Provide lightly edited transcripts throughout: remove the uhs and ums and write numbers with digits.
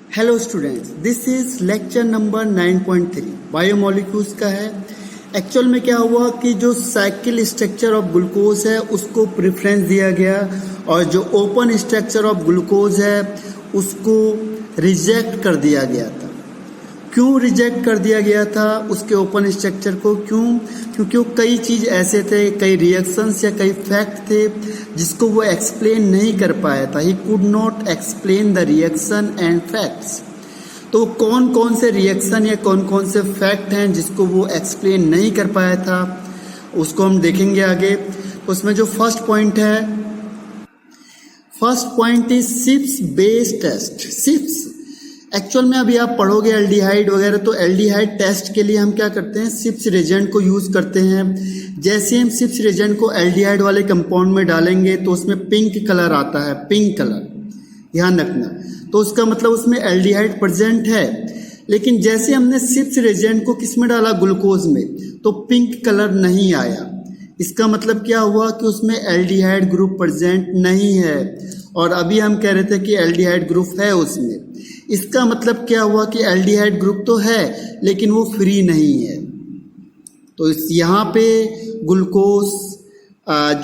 Hello students, this is lecture number 9.3 biomolecules का है। Actual में क्या हुआ कि जो साइकिल स्ट्रक्चर ऑफ ग्लूकोज है उसको प्रेफरेंस दिया गया और जो ओपन स्ट्रक्चर ऑफ ग्लूकोज है उसको रिजेक्ट कर दिया गया था। क्यों रिजेक्ट कर दिया गया था उसके ओपन स्ट्रक्चर को? क्योंकि वो कई चीज़ ऐसे थे, कई रिएक्शंस या कई फैक्ट थे जिसको वो एक्सप्लेन नहीं कर पाया था। He could not explain the reaction and facts. तो कौन कौन से रिएक्शन या कौन कौन से फैक्ट हैं जिसको वो एक्सप्लेन नहीं कर पाया था उसको हम देखेंगे आगे। उसमें जो फर्स्ट पॉइंट है, first point is Schiff's base test. Schiff's actual में अभी आप पढ़ोगे एल्डिहाइड वगैरह, तो एल्डिहाइड टेस्ट के लिए हम क्या करते हैं, शिप्स रिएजेंट को यूज़ करते हैं। जैसे हम शिप्स रिएजेंट को एल्डिहाइड वाले कंपाउंड में डालेंगे तो उसमें पिंक कलर आता है, पिंक कलर, ध्यान रखना। तो उसका मतलब उसमें एल्डिहाइड प्रेजेंट है। लेकिन जैसे हमने शिप्स रिएजेंट को किस में डाला, ग्लूकोज में, तो पिंक कलर नहीं आया। इसका मतलब क्या हुआ कि उसमें एल्डिहाइड ग्रुप प्रेजेंट नहीं है। और अभी हम कह रहे थे कि एल्डिहाइड ग्रुप है उसमें। इसका मतलब क्या हुआ कि एल्डिहाइड ग्रुप तो है लेकिन वो फ्री नहीं है। तो इस यहाँ पे ग्लूकोज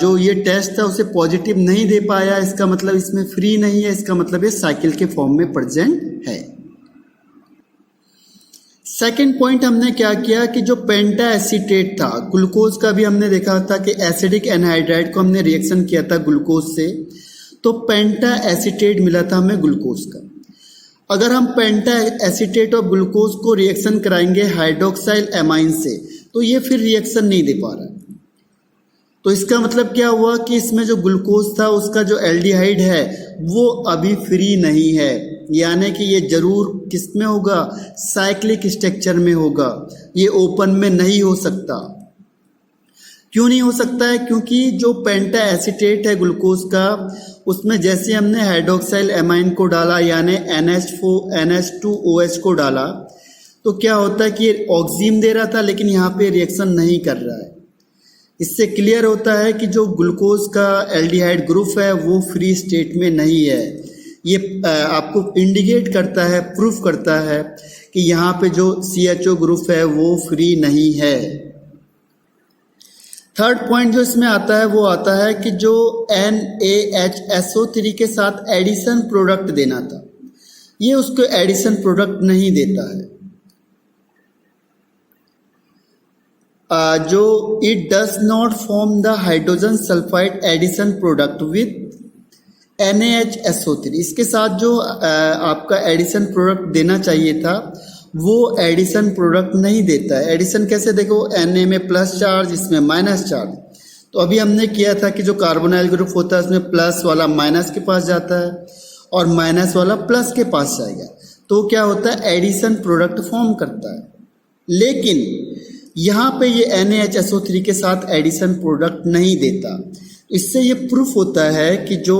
जो ये टेस्ट था उसे पॉजिटिव नहीं दे पाया। इसका मतलब इसमें फ्री नहीं है, इसका मतलब ये साइकिल के फॉर्म में प्रेजेंट है। सेकेंड पॉइंट हमने क्या किया कि जो पेंटा एसीटेट था ग्लूकोज का, भी हमने देखा था कि एसिडिक एनहाइड्राइड को हमने रिएक्शन किया था ग्लूकोज से, तो पेंटा एसीटेट मिला था हमें ग्लूकोज का। अगर हम पेंटा एसीटेट ऑफ ग्लूकोज को रिएक्शन कराएंगे हाइड्रोक्साइल एमाइन से तो ये फिर रिएक्शन नहीं दे पा रहा। तो इसका मतलब क्या हुआ कि इसमें जो ग्लूकोज था उसका जो एल्डिहाइड है वो अभी फ्री नहीं है, यानी कि ये जरूर किस में होगा, साइक्लिक स्ट्रक्चर में होगा, ये ओपन में नहीं हो सकता। क्यों नहीं हो सकता है? क्योंकि जो पेंटा एसीटेट है ग्लूकोज का उसमें जैसे हमने हाइड्रोक्साइल एमाइन को डाला यानी NH2OH को डाला तो क्या होता है कि ये ऑक्सीजन दे रहा था लेकिन यहाँ पे रिएक्शन नहीं कर रहा है। इससे क्लियर होता है कि जो ग्लूकोज का एल्डिहाइड ग्रुप है वो फ्री स्टेट में नहीं है। ये आपको इंडिकेट करता है, प्रूफ करता है कि यहाँ पे जो CHO ग्रुप है वो फ्री नहीं है। थर्ड पॉइंट जो इसमें आता है वो आता है कि जो NaHSO3 के साथ एडिशन प्रोडक्ट देना था, ये उसको एडिशन प्रोडक्ट नहीं देता है। जो it does not form the hydrogen sulphide addition product with NaHSO3। इसके साथ जो आपका एडिशन प्रोडक्ट देना चाहिए था वो एडिशन प्रोडक्ट नहीं देता है। एडिशन कैसे, देखो Na में प्लस चार्ज, इसमें माइनस चार्ज। तो अभी हमने किया था कि जो कार्बोनाइल ग्रुप होता है उसमें प्लस वाला माइनस के पास जाता है और माइनस वाला प्लस के पास जाएगा, तो क्या होता है, एडिशन प्रोडक्ट फॉर्म करता है। लेकिन यहाँ पे ये NaHSO3 के साथ एडिशन प्रोडक्ट नहीं देता। इससे ये प्रूफ होता है कि जो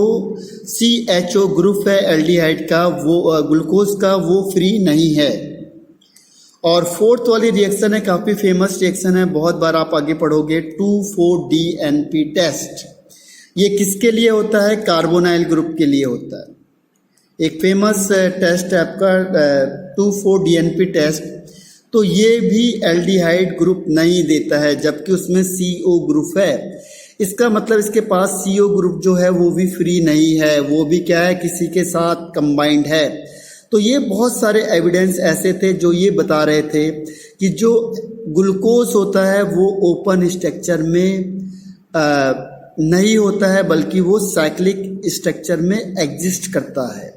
CHO ग्रुप है एल्डिहाइड का, वो ग्लूकोज का, वो फ्री नहीं है। और फोर्थ वाली रिएक्शन है, काफ़ी फेमस रिएक्शन है, बहुत बार आप आगे पढ़ोगे, 2,4-DNP टेस्ट। ये किसके लिए होता है? कार्बोनाइल ग्रुप के लिए होता है। एक फेमस टेस्ट है आपका 2,4-DNP टेस्ट। तो ये भी एल्डिहाइड ग्रुप नहीं देता है जबकि उसमें CO ग्रुप है। इसका मतलब इसके पास CO ग्रुप जो है वो भी फ्री नहीं है, वो भी क्या है, किसी के साथ कंबाइंड है। तो ये बहुत सारे एविडेंस ऐसे थे जो ये बता रहे थे कि जो ग्लूकोज होता है वो ओपन स्ट्रक्चर में नहीं होता है बल्कि वो साइक्लिक स्ट्रक्चर में एग्जिस्ट करता है।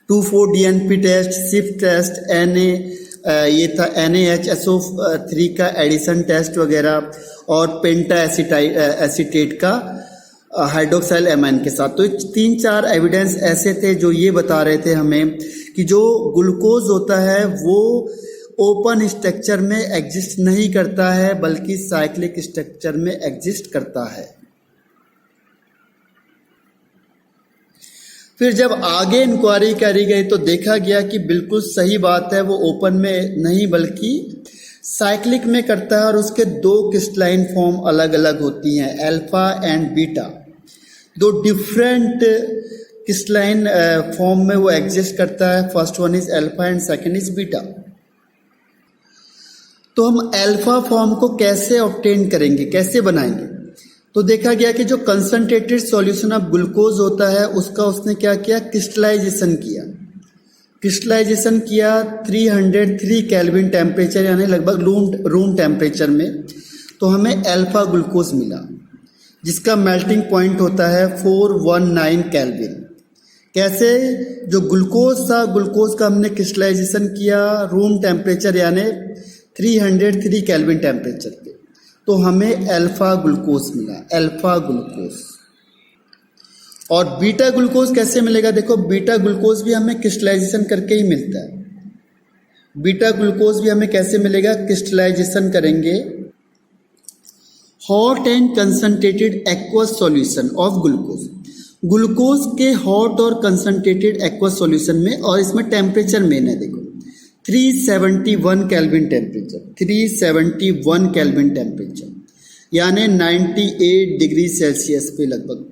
2,4-DNP टेस्ट, शिफ्ट टेस्ट, ये था NaHSO3 का एडिशन टेस्ट वगैरह, और पेंटा एसीटेट का हाइड्रोक्साइल एमाइन के साथ। तो 3-4 एविडेंस ऐसे थे जो ये बता रहे थे हमें कि जो ग्लूकोज होता है वो ओपन स्ट्रक्चर में एग्जिस्ट नहीं करता है बल्कि साइक्लिक स्ट्रक्चर में एग्जिस्ट करता है। फिर जब आगे इंक्वायरी करी गई तो देखा गया कि बिल्कुल सही बात है, वो ओपन में नहीं बल्कि साइक्लिक में करता है और उसके 2 क्रिस्टलाइन फॉर्म अलग अलग होती हैं, अल्फा एंड बीटा। दो डिफरेंट क्रिस्टलाइन फॉर्म में वो एग्जिस्ट करता है। First one is alpha and second is beta. तो हम अल्फा फॉर्म को कैसे ऑब्टेन करेंगे, कैसे बनाएंगे? तो देखा गया कि जो कंसंट्रेटेड सॉल्यूशन ऑफ ग्लूकोज होता है उसका उसने क्या किया, क्रिस्टलाइजेशन किया। क्रिस्टलाइजेशन किया 303 केल्विन टेम्परेचर यानी लगभग रूम टेम्परेचर में। तो हमें अल्फा ग्लूकोज मिला जिसका मेल्टिंग पॉइंट होता है 419 केल्विन। कैसे? जो ग्लूकोज था, ग्लूकोज का हमने क्रिस्टलाइजेशन किया रूम टेम्परेचर यानी 303 केल्विन टेम्परेचर पे, तो हमें अल्फा ग्लूकोज मिला, अल्फा ग्लूकोज। और बीटा ग्लूकोज कैसे मिलेगा? देखो बीटा ग्लूकोज भी हमें क्रिस्टलाइजेशन करके ही मिलता है। बीटा ग्लूकोज भी हमें कैसे मिलेगा? क्रिस्टलाइजेशन करेंगे hot and concentrated aqueous solution of glucose. Glucose के हॉट और कंसंट्रेटेड एक्वस सॉल्यूशन में, और इसमें टेम्परेचर मेन है, देखो 371 केल्विन टेम्परेचर, 371 केल्विन टेम्परेचर यानी 98 डिग्री सेल्सियस पे लगभग।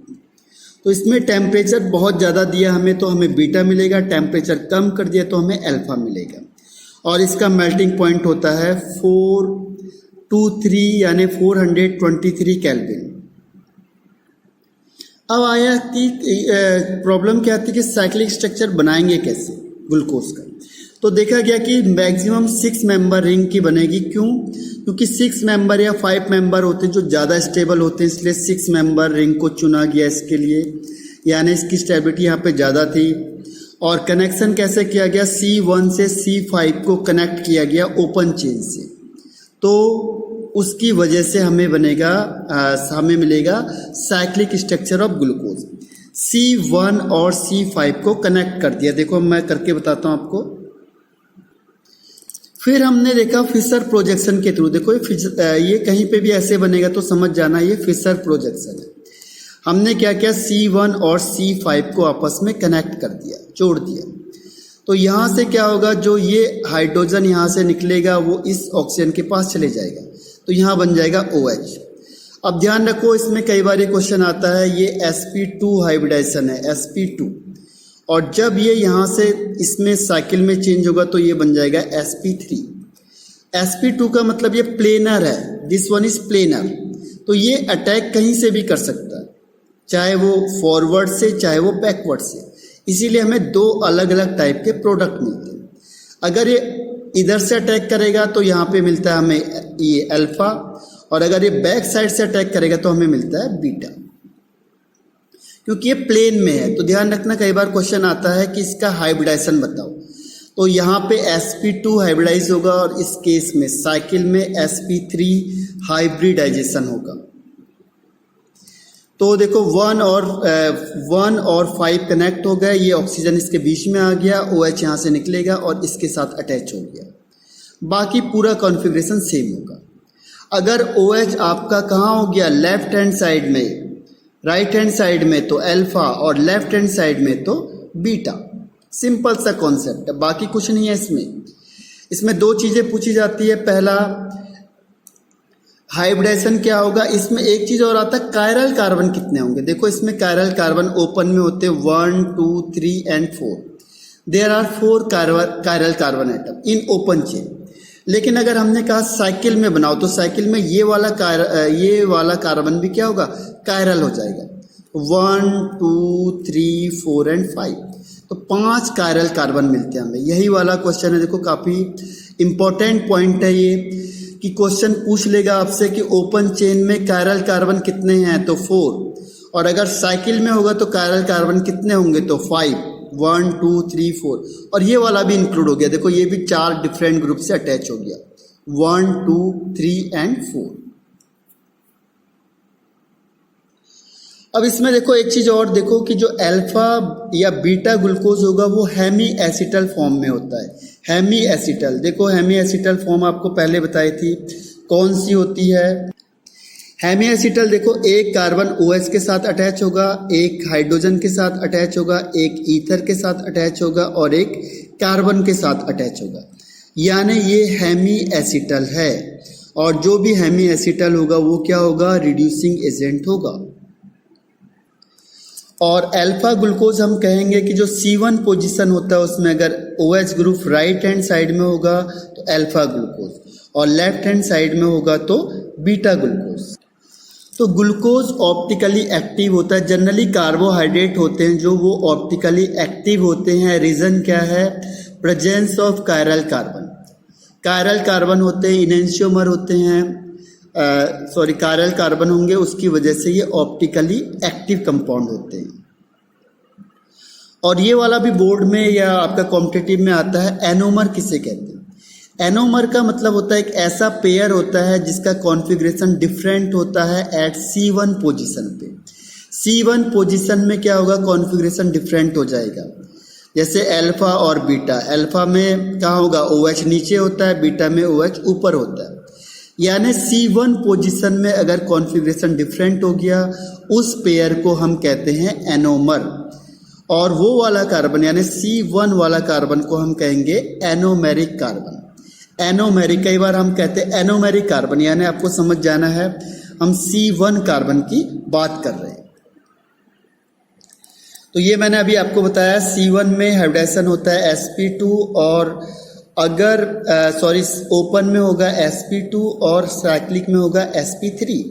तो इसमें टेम्परेचर बहुत ज़्यादा दिया हमें तो हमें बीटा मिलेगा, टेम्परेचर कम कर दिया तो हमें अल्फा मिलेगा। और इसका मेल्टिंग पॉइंट होता है 423 यानी 423 केल्विन। अब आया कि प्रॉब्लम क्या थी कि साइक्लिक स्ट्रक्चर बनाएंगे कैसे ग्लूकोज का। तो देखा गया कि मैक्सिमम 6 मेंबर रिंग की बनेगी। क्यों? क्योंकि 6 मेंबर या 5 मेंबर होते हैं जो ज़्यादा स्टेबल होते हैं, इसलिए 6 मेंबर रिंग को चुना गया इसके लिए, यानी इसकी स्टेबिलिटी यहाँ पे ज़्यादा थी। और कनेक्शन कैसे किया गया? C1 से C5 को कनेक्ट किया गया ओपन चेन से, तो उसकी वजह से हमें बनेगा हमें मिलेगा cyclic structure of glucose. C1 और C5 को कनेक्ट कर दिया। देखो मैं करके बताता हूँ आपको। फिर हमने देखा फिशर प्रोजेक्शन के थ्रू। देखो ये कहीं पे भी ऐसे बनेगा तो समझ जाना ये फिशर प्रोजेक्शन है। हमने क्या किया, C1 और C5 को आपस में कनेक्ट कर दिया, जोड़ दिया। तो यहाँ से क्या होगा, जो ये हाइड्रोजन यहाँ से निकलेगा वो इस ऑक्सीजन के पास चले जाएगा, तो यहाँ बन जाएगा OH। अब ध्यान रखो इसमें कई बार ये क्वेश्चन आता है, ये sp2 हाइब्रिडाइजेशन है, sp2, और जब ये यहाँ से इसमें साइकिल में चेंज होगा तो ये बन जाएगा sp3। sp2 का मतलब ये प्लेनर है, दिस वन इज प्लेनर, तो ये अटैक कहीं से भी कर सकता है, चाहे वो फॉरवर्ड से चाहे वो बैकवर्ड से। इसीलिए हमें 2 अलग अलग टाइप के प्रोडक्ट मिलते हैं। अगर ये इधर से अटैक करेगा तो यहाँ पे मिलता है हमें ये अल्फा, और अगर ये बैक साइड से अटैक करेगा तो हमें मिलता है बीटा, क्योंकि ये प्लेन में है। तो ध्यान रखना कई बार क्वेश्चन आता है कि इसका हाइब्रिडाइजेशन बताओ, तो यहाँ पे sp2 हाइब्रिडाइज होगा और इस केस में साइकिल में sp3 हाइब्रिडाइजेशन होगा। तो देखो 1 और 5 कनेक्ट हो गए, ये ऑक्सीजन इसके बीच में आ गया, OH यहाँ से निकलेगा और इसके साथ अटैच हो गया। बाकी पूरा कॉन्फ़िगरेशन सेम होगा। अगर OH आपका कहाँ हो गया, लेफ्ट हैंड साइड में, राइट हैंड साइड में तो अल्फा और लेफ्ट हैंड साइड में तो बीटा। सिंपल सा कॉन्सेप्ट है, बाकी कुछ नहीं है इसमें 2 चीज़ें पूछी जाती है। पहला हाइब्रिडाइजेशन क्या होगा, इसमें एक चीज़ और आता है, कायरल कार्बन कितने होंगे। देखो इसमें कायरल कार्बन ओपन में होते हैं 1 2 3 and 4। There are 4 chiral carbon atom in open chain. लेकिन अगर हमने कहा साइकिल में बनाओ तो साइकिल में ये वाला कार्बन भी क्या होगा, कायरल हो जाएगा। 1 2 3 4 एंड 5, तो 5 कायरल कार्बन मिलते हैं हमें। यही वाला क्वेश्चन है, देखो काफ़ी इंपॉर्टेंट पॉइंट है ये, कि क्वेश्चन पूछ लेगा आपसे कि ओपन चेन में कायरल कार्बन कितने हैं, तो 4, और अगर साइकिल में होगा तो कायरल कार्बन कितने होंगे, तो 5, 1 2 3 4, और ये वाला भी इंक्लूड हो गया। देखो ये भी 4 डिफरेंट ग्रुप से अटैच हो गया, 1 2 3 एंड 4। अब इसमें देखो एक चीज और देखो कि जो अल्फा या बीटा ग्लूकोज होगा वो हेमी एसिटल फॉर्म में होता है। हेमी एसिटल, देखो हेमी एसिटल फॉर्म आपको पहले बताई थी, कौन सी होती है। हेमी एसिटल देखो, एक कार्बन OH के साथ अटैच होगा, एक हाइड्रोजन के साथ अटैच होगा, एक ईथर के साथ अटैच होगा और एक कार्बन के साथ अटैच होगा, यानी ये हेमी एसिटल है। और जो भी हेमी एसिटल होगा वो क्या होगा, रिड्यूसिंग एजेंट होगा। और अल्फा ग्लूकोज हम कहेंगे कि जो C1 पोजीशन होता है उसमें अगर OH group right hand side में होगा तो अल्फा ग्लूकोज और लेफ्ट हैंड साइड में होगा तो बीटा ग्लूकोज। तो ग्लूकोज ऑप्टिकली एक्टिव होता है। जनरली कार्बोहाइड्रेट होते हैं जो वो ऑप्टिकली एक्टिव होते हैं। रीज़न क्या है? Presence of chiral carbon. Chiral carbon होते हैं, इनेंशियोमर होते हैं, कायरल कार्बन होंगे, उसकी वजह से ये ऑप्टिकली एक्टिव कंपाउंड होते हैं। और ये वाला भी बोर्ड में या आपका कॉम्पिटिटिव में आता है, एनोमर किसे कहते हैं? एनोमर का मतलब होता है एक ऐसा पेयर होता है जिसका कॉन्फ़िगरेशन डिफरेंट होता है एट C1 पोजीशन पे। C1 पोजीशन में क्या होगा? कॉन्फ़िगरेशन डिफरेंट हो जाएगा। जैसे अल्फा और बीटा, अल्फा में कहाँ होगा? OH नीचे होता है, बीटा में OH ऊपर होता है। यानी C1 पोजीशन में अगर कॉन्फ़िगरेशन डिफरेंट हो गया उस पेयर को हम कहते हैं एनोमर। और वो वाला कार्बन यानी C1 वाला कार्बन को हम कहेंगे एनोमेरिक कार्बन। एनोमेरिक, कई बार हम कहते हैं एनोमेरिक कार्बन, यानी आपको समझ जाना है हम C1 कार्बन की बात कर रहे हैं। तो ये मैंने अभी आपको बताया C1 में हाइब्रिडाइजेशन होता है sp2 और अगर ओपन में होगा sp2 और साइक्लिक में होगा sp3।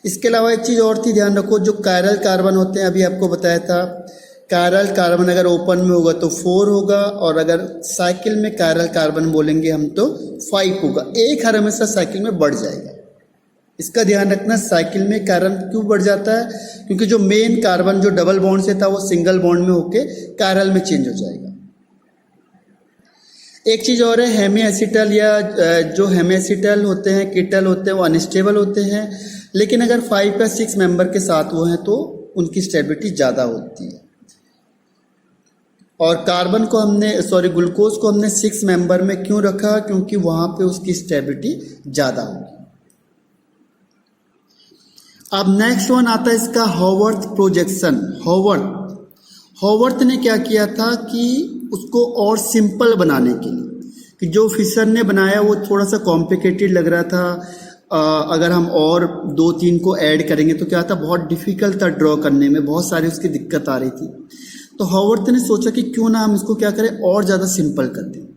इसके अलावा एक चीज़ और थी, ध्यान रखो, जो कायरल कार्बन होते हैं अभी आपको बताया था, कायरल कार्बन अगर ओपन में होगा तो 4 होगा और अगर साइकिल में कायरल कार्बन बोलेंगे हम तो 5 होगा। एक हर हमेशा साइकिल में बढ़ जाएगा। इसका ध्यान रखना, साइकिल में कार्बन क्यों बढ़ जाता है? क्योंकि जो मेन कार्बन जो डबल बॉन्ड से था वो सिंगल बॉन्ड में होके कायरल में चेंज हो जाएगा। एक चीज़ और है, हेमी एसिटल या जो हेमी एसिटल होते हैं, कीटल होते हैं, वो अनस्टेबल होते हैं, लेकिन अगर 5 या 6 मेंबर के साथ वो हैं तो उनकी स्टेबिलिटी ज़्यादा होती है। और कार्बन को ग्लूकोज को हमने 6 मेंबर में क्यों रखा? क्योंकि वहाँ पे उसकी स्टेबिलिटी ज़्यादा होगी। अब नेक्स्ट वन आता है इसका हॉवर्थ प्रोजेक्शन। हॉवर्थ ने क्या किया था कि उसको और सिंपल बनाने के लिए, कि जो फिशर ने बनाया वो थोड़ा सा कॉम्प्लिकेटेड लग रहा था, अगर हम और 2-3 को ऐड करेंगे तो क्या था, बहुत डिफिकल्ट था ड्रॉ करने में, बहुत सारी उसकी दिक्कत आ रही थी। तो हॉवर्थ ने सोचा कि क्यों ना हम इसको क्या करें, और ज़्यादा सिंपल कर दें।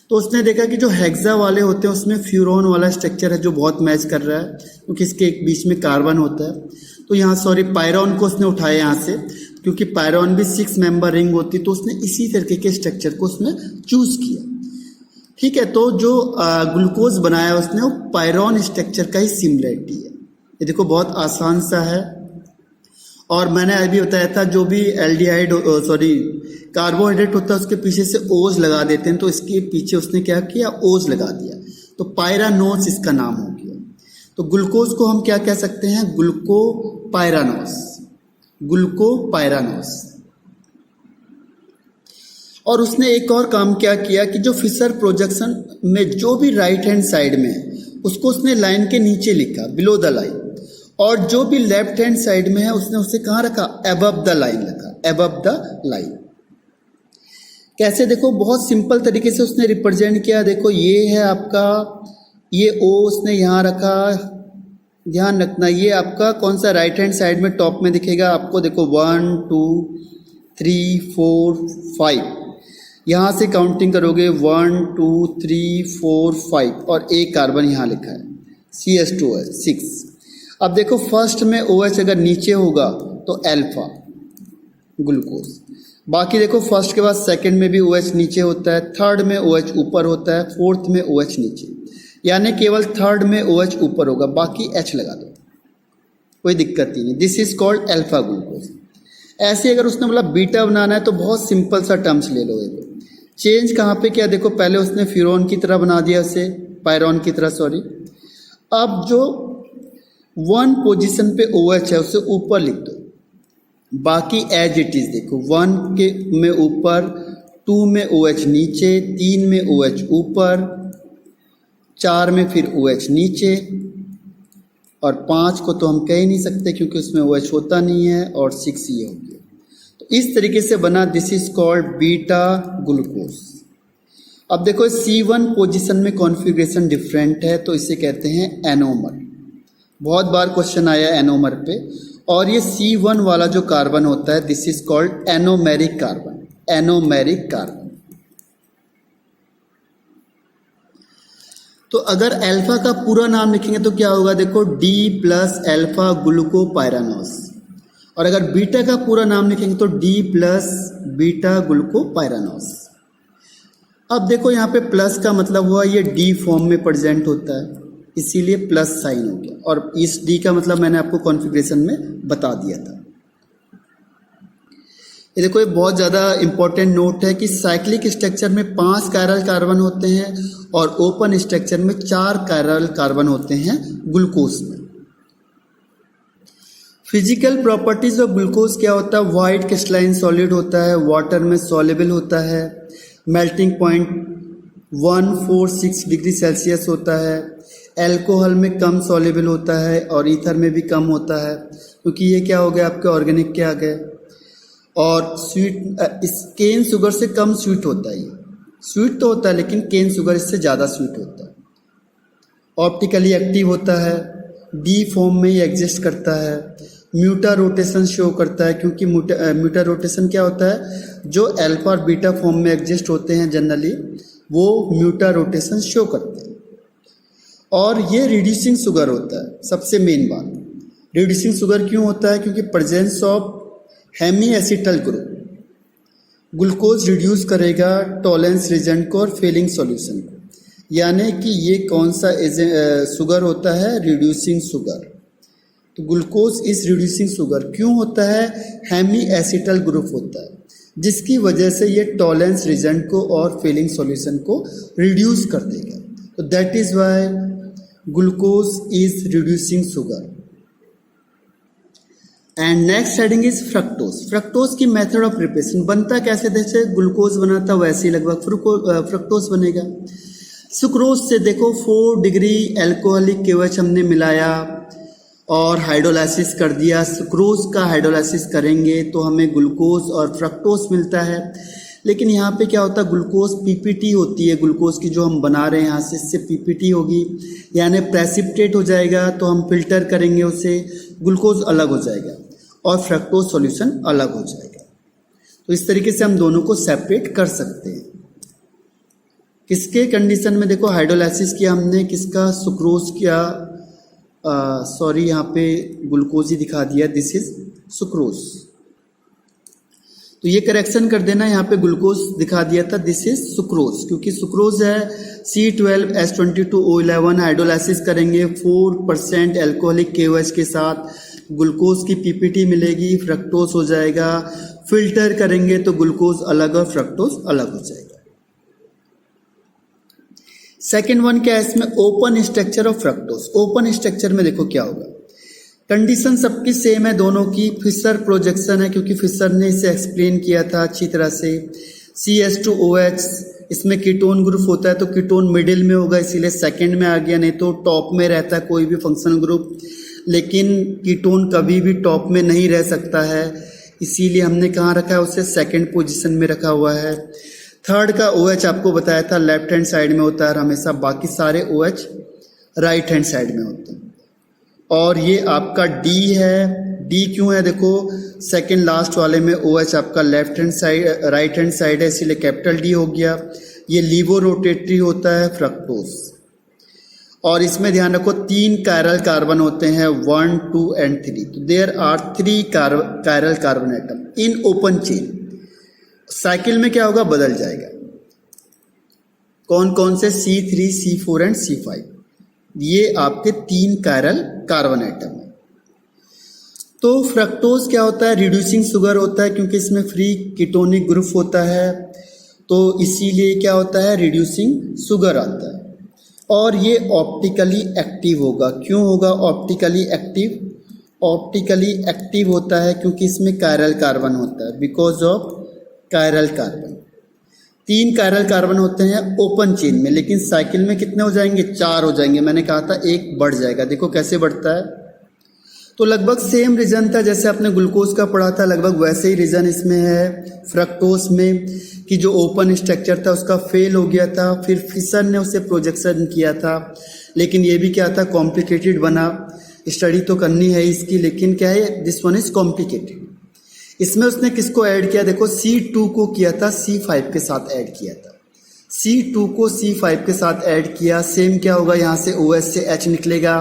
तो उसने देखा कि जो हेक्सा वाले होते हैं उसमें फ्यूरॉन वाला स्ट्रक्चर है जो बहुत मैच कर रहा है, क्योंकि इसके एक बीच में कार्बन होता है। तो यहाँ पायरॉन को उसने उठाया यहाँ से, क्योंकि पायरॉन भी 6 मेंबर रिंग होती, तो उसने इसी तरीके के स्ट्रक्चर को उसने चूज किया। ठीक है, तो जो ग्लूकोज बनाया उसने वो पायरॉन स्ट्रक्चर का ही सिमिलरिटी है। ये देखो बहुत आसान सा है। और मैंने अभी बताया था जो भी कार्बोहाइड्रेट होता है उसके पीछे से ओज लगा देते हैं, तो इसके पीछे उसने क्या किया, ओज लगा दिया, तो पायरानोस इसका नाम हो गया। तो ग्लूकोज को हम क्या कह सकते हैं, ग्लूकोपायरानोस। और उसने एक और काम क्या किया कि जो फिशर प्रोजेक्शन में जो भी राइट हैंड साइड में है उसको उसने लाइन के नीचे लिखा, बिलो द लाइन, और जो भी लेफ्ट हैंड साइड में है उसने उसे कहाँ रखा, एबव द लाइन रखा, एबव द लाइन। कैसे? देखो बहुत सिंपल तरीके से उसने रिप्रेजेंट किया। देखो ये है आपका, ये ओ उसने यहाँ रखा, ध्यान रखना ये आपका कौन सा राइट हैंड साइड में टॉप में दिखेगा आपको, देखो 1 2 3 4 5, यहाँ से काउंटिंग करोगे 1 2 3 4 5 और एक कार्बन यहाँ लिखा है CH2 है 6। अब देखो फर्स्ट में OH अगर नीचे होगा तो अल्फा ग्लूकोज, बाकी देखो फर्स्ट के बाद सेकंड में भी OH नीचे होता है, थर्ड में OH ऊपर होता है, फोर्थ में OH नीचे, यानी केवल थर्ड में OH ऊपर होगा, बाकी H लगा दो, कोई दिक्कत ही नहीं। This is called alpha glucose. ऐसे अगर उसने बोला बीटा बनाना है तो बहुत सिंपल सा टर्म्स ले लो। चेंज कहाँ पे किया, देखो पहले उसने फ्यूरॉन की तरह बना दिया उसे, पायरॉन की तरह सॉरी। अब जो 1 पोजीशन पे OH है उसे ऊपर लिख दो, बाकी एज इट इज। देखो 1 के में ऊपर, 2 में OH नीचे, 3 में OH ऊपर, 4 में फिर OH नीचे, और 5 को तो हम कह ही नहीं सकते क्योंकि उसमें OH होता नहीं है, और 6 ये हो गया। तो इस तरीके से बना, this is called beta glucose. अब देखो C1 पोजीशन में कॉन्फ़िगरेशन डिफरेंट है तो इसे कहते हैं एनोमर। बहुत बार क्वेश्चन आया एनोमर पे, और ये C1 वाला जो कार्बन होता है this is called anomeric carbon, anomeric carbon. तो अगर अल्फा का पूरा नाम लिखेंगे तो क्या होगा, देखो D प्लस अल्फा ग्लूकोपाइरानोस, और अगर बीटा का पूरा नाम लिखेंगे तो D प्लस बीटा ग्लूकोपाइरानोस। अब देखो यहाँ पे प्लस का मतलब हुआ ये D फॉर्म में प्रेजेंट होता है, इसीलिए प्लस साइन हो गया, और इस D का मतलब मैंने आपको कॉन्फ़िगरेशन में बता दिया था। ये देखो, ये बहुत ज़्यादा इंपॉर्टेंट नोट है कि साइक्लिक स्ट्रक्चर में 5 कायरल कार्बन होते हैं और ओपन स्ट्रक्चर में 4 कायरल कार्बन होते हैं ग्लूकोज में। फिजिकल प्रॉपर्टीज ऑफ ग्लूकोज क्या होता है, वाइट क्रिस्टलाइन सॉलिड होता है, वाटर में सॉल्युबल होता है, मेल्टिंग पॉइंट 146 डिग्री सेल्सियस होता है, अल्कोहल में कम सॉल्युबल होता है और ईथर में भी कम होता है, क्योंकि ये क्या हो गया आपके ऑर्गेनिक के आ गए। और स्वीट, इस केन शुगर से कम स्वीट होता है, ये स्वीट तो होता है लेकिन केन शुगर इससे ज़्यादा स्वीट होता है। ऑप्टिकली एक्टिव होता है, डी फॉर्म में ही एग्जिस्ट करता है, म्यूटा रोटेशन शो करता है, क्योंकि म्यूटा रोटेशन क्या होता है, जो अल्फा और बीटा फॉर्म में एग्जिस्ट होते हैं जनरली वो म्यूटा रोटेशन शो करते हैं। और ये रिड्यूसिंग शुगर होता है, सबसे मेन बात, रिड्यूसिंग शुगर क्यों होता है, क्योंकि presence of hemi acetal group glucose reduce करेगा टॉलेंस रीजन को और फेलिंग सॉल्यूशन को, यानी कि ये कौन सा शुगर होता है, रिड्यूसिंग शुगर। तो ग्लूकोज इस रिड्यूसिंग शुगर क्यों होता है, हेमी एसिटल ग्रुप होता है, जिसकी वजह से ये टॉलेंस रीजन को और फेलिंग सॉल्यूशन को रिड्यूस कर देगा। तो that is why glucose is reducing sugar. And next heading is fructose. Fructose की मेथड ऑफ प्रिपरेशन, बनता कैसे, जैसे ग्लूकोज बना था वैसे ही लगभग फ्रक्टोज बनेगा। सुक्रोज से देखो 4 डिग्री एल्कोहलिक KOH हमने मिलाया और हाइड्रोलाइसिस कर दिया। सुक्रोज का हाइड्रोलाइसिस करेंगे तो हमें ग्लूकोज और फ्रक्टोज मिलता है, लेकिन यहाँ पे क्या होता है, ग्लूकोज PPT होती है, ग्लूकोज की जो हम बना रहे हैं यहाँ से, इससे PPT होगी यानी प्रेसिपिटेट हो जाएगा, तो हम फिल्टर करेंगे उसे, ग्लूकोज अलग हो जाएगा और फ्रक्टोज सॉल्यूशन अलग हो जाएगा। तो इस तरीके से हम दोनों को सेपरेट कर सकते हैं। किसके कंडीशन में, देखो हाइड्रोलाइसिस किया हमने, किसका, सुक्रोज किया, सॉरी यहाँ पे ग्लूकोज ही दिखा दिया, दिस इज सुक्रोज, तो ये करेक्शन कर देना, यहाँ पे ग्लूकोज दिखा दिया था, दिस इज सुक्रोज, क्योंकि सुक्रोज है C12H22O11, हाइड्रोलाइसिस करेंगे 4% एल्कोहलिक KOH के साथ, ग्लूकोज की PPT मिलेगी, फ्रक्टोज हो जाएगा, फिल्टर करेंगे तो ग्लूकोज अलग और फ्रक्टोज अलग हो जाएगा। सेकेंड वन क्या है इसमें, open structure of fructose. Open structure में देखो क्या होगा, कंडीशन सबकी सेम है दोनों की, फिशर प्रोजेक्शन है, क्योंकि फिशर ने इसे एक्सप्लेन किया था अच्छी तरह से। CH2OH, इसमें कीटोन ग्रुप होता है तो कीटोन मिडिल में होगा, इसीलिए सेकंड में आ गया, नहीं तो टॉप में रहता है कोई भी फंक्शनल ग्रुप, लेकिन कीटोन कभी भी टॉप में नहीं रह सकता है, इसीलिए हमने कहाँ रखा है, उसे सेकंड पोजीशन में रखा हुआ है। थर्ड का OH आपको बताया था लेफ्ट हैंड साइड में होता है हमेशा, बाकी सारे OH राइट हैंड साइड में होते हैं। और ये आपका D है, D क्यों है, देखो सेकंड लास्ट वाले में OH आपका left hand side, right hand side है, इसीलिए कैपिटल D हो गया। ये लीवो रोटेटरी होता है फ्रक्टोज, और इसमें ध्यान रखो 3 कायरल कार्बन होते हैं, 1, 2 एंड 3, तो there are 3 chiral carbon atom in open chain. Cycle में क्या होगा, बदल जाएगा, कौन कौन से, C3, C4 एंड C5, ये आपके 3 कायरल कार्बन एटम है। तो फ्रक्टोज क्या होता है, रिड्यूसिंग शुगर होता है, क्योंकि इसमें फ्री कीटोनिक ग्रुप होता है, तो इसीलिए क्या होता है, रिड्यूसिंग शुगर आता है। और ये ऑप्टिकली एक्टिव होगा, क्यों होगा ऑप्टिकली एक्टिव, ऑप्टिकली एक्टिव होता है क्योंकि इसमें कायरल कार्बन होता है, because of chiral carbon. 3 chiral carbon होते हैं ओपन चेन में, लेकिन साइकिल में कितने हो जाएंगे, 4 हो जाएंगे, मैंने कहा था 1 बढ़ जाएगा, देखो कैसे बढ़ता है। तो लगभग सेम रीजन था जैसे आपने ग्लूकोज का पढ़ा था, लगभग वैसे ही रीजन इसमें है फ्रक्टोज में, कि जो ओपन स्ट्रक्चर था उसका फेल हो गया था, फिर फिशर ने उसे प्रोजेक्शन किया था, लेकिन ये भी क्या था, कॉम्प्लिकेटेड बना, स्टडी तो करनी है इसकी, लेकिन क्या है, दिस वन इज कॉम्प्लिकेटेड। इसमें उसने किसको ऐड किया, देखो C2 को किया था C5 के साथ ऐड किया था। C2 को C5 के साथ ऐड किया, सेम क्या होगा, यहाँ से OH से H निकलेगा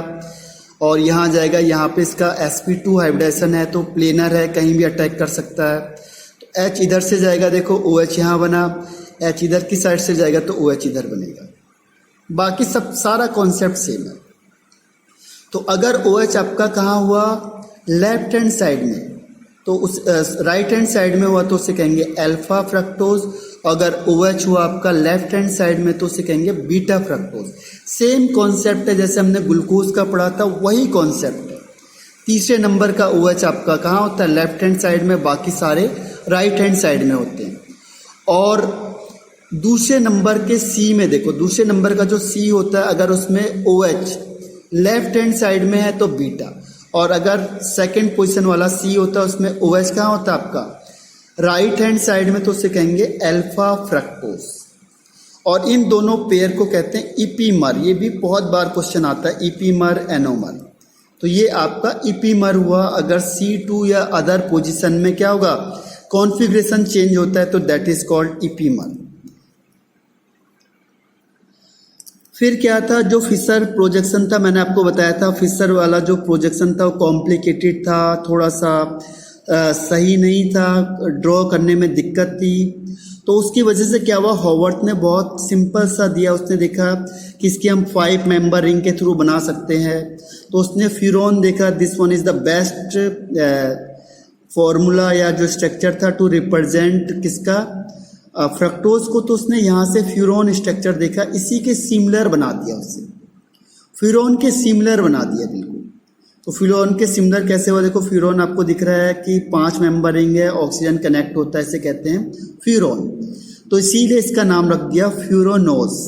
और यहाँ जाएगा, यहाँ पे इसका sp2 हाइब्रिडाइजेशन है तो प्लेनर है, कहीं भी अटैक कर सकता है। तो H इधर से जाएगा, देखो OH यहाँ बना, H इधर की साइड से जाएगा तो OH इधर बनेगा। बाकी सब सारा कॉन्सेप्ट सेम है। तो अगर OH आपका कहाँ हुआ, लेफ्ट हैंड साइड में, तो उस राइट हैंड साइड में हुआ तो उसे कहेंगे अल्फा फ्रक्टोज। अगर OH हुआ आपका लेफ्ट हैंड साइड में तो उसे कहेंगे बीटा फ्रक्टोज। सेम कॉन्सेप्ट है जैसे हमने ग्लूकोज का पढ़ा था, वही कॉन्सेप्ट है। तीसरे नंबर का OH आपका कहाँ होता है, लेफ्ट हैंड साइड में, बाकी सारे राइट हैंड साइड में होते हैं। और दूसरे नंबर के C में देखो, दूसरे नंबर का जो C होता है, अगर उसमें OH लेफ्ट हैंड साइड में है तो बीटा, और अगर सेकंड पोजीशन वाला C होता है उसमें OH कहाँ होता है आपका, राइट हैंड साइड में, तो उसे कहेंगे अल्फा फ्रक्टोज। और इन दोनों पेयर को कहते हैं इपीमर। ये भी बहुत बार क्वेश्चन आता है, इपीमर एनोमर। तो ये आपका इपीमर हुआ। अगर C2 या अदर पोजीशन में क्या होगा, कॉन्फ़िगरेशन चेंज होता है तो दैट इज कॉल्ड इपीमर। फिर क्या था, जो फिशर प्रोजेक्शन था, मैंने आपको बताया था फिशर वाला जो प्रोजेक्शन था वो कॉम्प्लिकेटेड था, थोड़ा सा सही नहीं था, ड्रॉ करने में दिक्कत थी। तो उसकी वजह से क्या हुआ, हॉवर्थ ने बहुत सिंपल सा दिया। उसने देखा कि इसकी हम 5 मेंबर रिंग के थ्रू बना सकते हैं, तो उसने फ्यूरॉन देखा, this one is the best formula या जो स्ट्रक्चर था टू रिप्रेजेंट किसका, फ्रक्टोज को। तो उसने यहाँ से फ्यूरॉन स्ट्रक्चर देखा, इसी के सिमिलर बना दिया, उससे फ्यूरॉन के सिमिलर बना दिया बिल्कुल। तो फ्यूरॉन के सिमिलर कैसे हुआ, देखो फ्यूरॉन आपको दिख रहा है कि 5 मेंबर रिंग है, ऑक्सीजन कनेक्ट होता है, इसे कहते हैं फ्यूरॉन। तो इसीलिए इसका नाम रख दिया फ्यूरोनोस,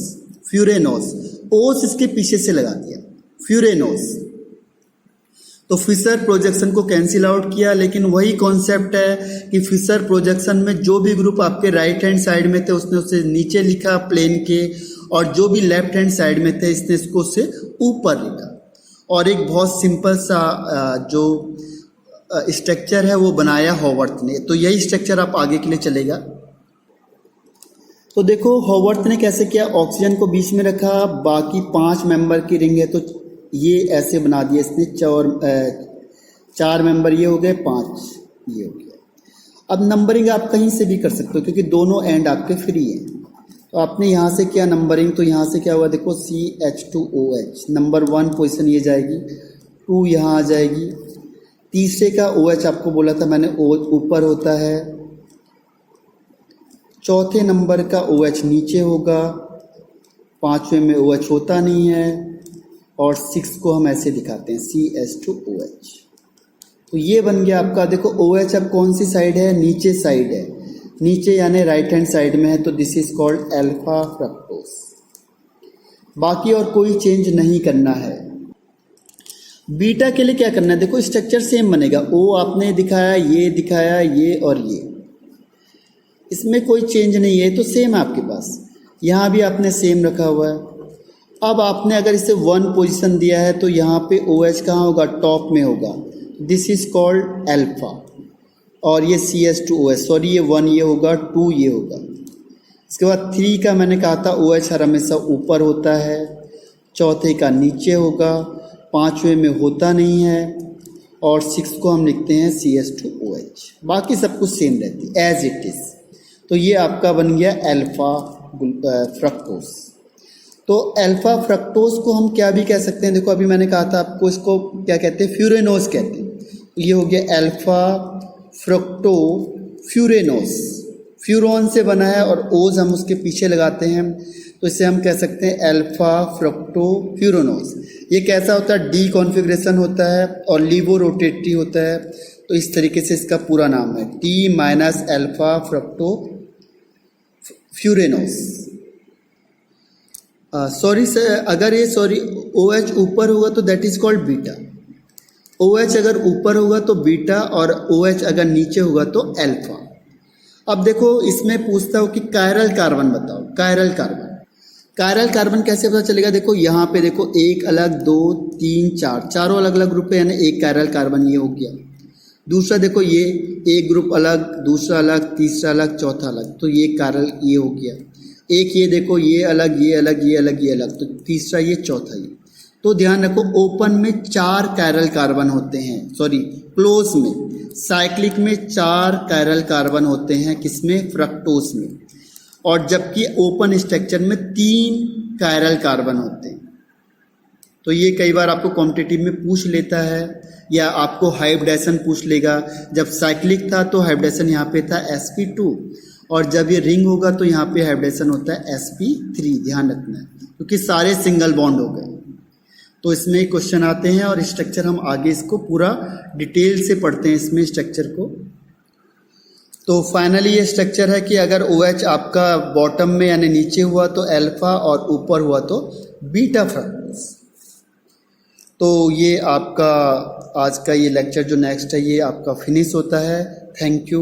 फ्यूरेनोस, ओस इसके पीछे से लगा दिया, फ्यूरेनोस। तो फिशर प्रोजेक्शन को कैंसिल आउट किया, लेकिन वही कॉन्सेप्ट है कि फिशर प्रोजेक्शन में जो भी ग्रुप आपके राइट हैंड साइड में थे उसने उसे नीचे लिखा प्लेन के, और जो भी लेफ्ट हैंड साइड में थे इसने इसको उससे ऊपर लिखा। और एक बहुत सिंपल सा जो स्ट्रक्चर है वो बनाया हॉवर्थ ने। तो यही स्ट्रक्चर आप आगे के लिए चलेगा। तो देखो हॉवर्थ ने कैसे किया, ऑक्सीजन को बीच में रखा, बाकी 5 मेंबर की रिंग है तो ये ऐसे बना दिया इसने, 4 मेंबर ये हो गए, 5 ये हो गया। अब नंबरिंग आप कहीं से भी कर सकते हो क्योंकि दोनों एंड आपके फ्री हैं। तो आपने यहाँ से किया नंबरिंग, तो यहाँ से क्या हुआ, देखो CH2OH नंबर 1 पोजीशन ये जाएगी, 2 यहाँ आ जाएगी। तीसरे का OH आपको बोला था मैंने, OH ऊपर होता है। चौथे नंबर का OH नीचे होगा, 5वें में OH होता नहीं है, और 6 को हम ऐसे दिखाते हैं CH2OH। तो ये बन गया आपका। देखो OH अब कौन सी साइड है, नीचे साइड है, नीचे यानी राइट हैंड साइड में है, तो this is called alpha fructose. बाकी और कोई चेंज नहीं करना है। बीटा के लिए क्या करना है, देखो स्ट्रक्चर सेम बनेगा, O आपने दिखाया, ये दिखाया, ये और ये, इसमें कोई चेंज नहीं है, तो सेम है आपके पास। यहाँ भी आपने सेम रखा हुआ है। अब आपने अगर इसे 1 पोजीशन दिया है तो यहाँ पे OH कहाँ होगा, टॉप में होगा, दिस इज कॉल्ड अल्फा। और ये CH2OH, सॉरी ये 1 ये होगा, 2 ये होगा। इसके बाद 3 का मैंने कहा था OH हर हमेशा ऊपर होता है, चौथे का नीचे होगा, 5वें में होता नहीं है, और 6 को हम लिखते हैं CH2OH। बाकी सब कुछ सेम रहती है एज इट इज। तो ये आपका बन गया अल्फा फ्रक्टोज। तो अल्फा फ्रक्टोज को हम क्या भी कह सकते हैं, देखो अभी मैंने कहा था आपको, इसको क्या कहते हैं, फ्यूरेनोस कहते हैं। तो ये हो गया अल्फा फ्रक्टो फ्यूरेनोस, फ्यूरॉन से बना है और ओज हम उसके पीछे लगाते हैं, तो इसे हम कह सकते हैं अल्फा फ्रक्टो फ्यूरेनोस। ये कैसा होता है, डी कॉन्फ़िगरेशन होता है और लीवो रोटेटरी होता है, तो इस तरीके से इसका पूरा नाम है T- alpha fructofuranose. Sorry sir, अगर ये OH ऊपर होगा तो that is called beta. OH अगर ऊपर होगा तो बीटा, और OH अगर नीचे होगा तो अल्फा। अब देखो इसमें पूछता हूँ कि कायरल कार्बन बताओ, कायरल कार्बन। कायरल कार्बन कैसे पता चलेगा? देखो यहाँ पे देखो, एक अलग, दो, तीन, चार, चारों अलग अलग ग्रुप है, यानी एक कायरल कार्बन ये हो गया। दूसरा देखो, ये एक ग्रुप अलग, दूसरा अलग, तीसरा अलग, चौथा अलग, तो ये कायरल ये हो गया। एक ये देखो, ये अलग, ये अलग, ये अलग, ये अलग, तो तीसरा ये, चौथा ये। तो ध्यान रखो, ओपन में 4 कायरल कार्बन होते हैं, सॉरी क्लोज में, साइक्लिक में 4 कायरल कार्बन होते हैं, किसमें? फ्रक्टोज में। और जबकि ओपन स्ट्रक्चर में 3 कायरल कार्बन होते हैं। तो ये कई बार आपको कॉम्पिटिटिव में पूछ लेता है, या आपको हाइब्रिडेशन पूछ लेगा। जब साइक्लिक था तो हाइब्रिडेशन यहाँ पे था sp2, और जब ये रिंग होगा तो यहाँ पे हाइब्रिडेशन होता है sp3। ध्यान रखना है, क्योंकि सारे सिंगल बॉन्ड हो गए। तो इसमें क्वेश्चन आते हैं, और स्ट्रक्चर हम आगे इसको पूरा डिटेल से पढ़ते हैं इसमें स्ट्रक्चर को। तो फाइनली ये स्ट्रक्चर है कि अगर OH आपका बॉटम में यानी नीचे हुआ तो अल्फा, और ऊपर हुआ तो बीटा फ्रक्टोज। तो ये आपका आज का ये लेक्चर जो नेक्स्ट है ये आपका फिनिश होता है। Thank you.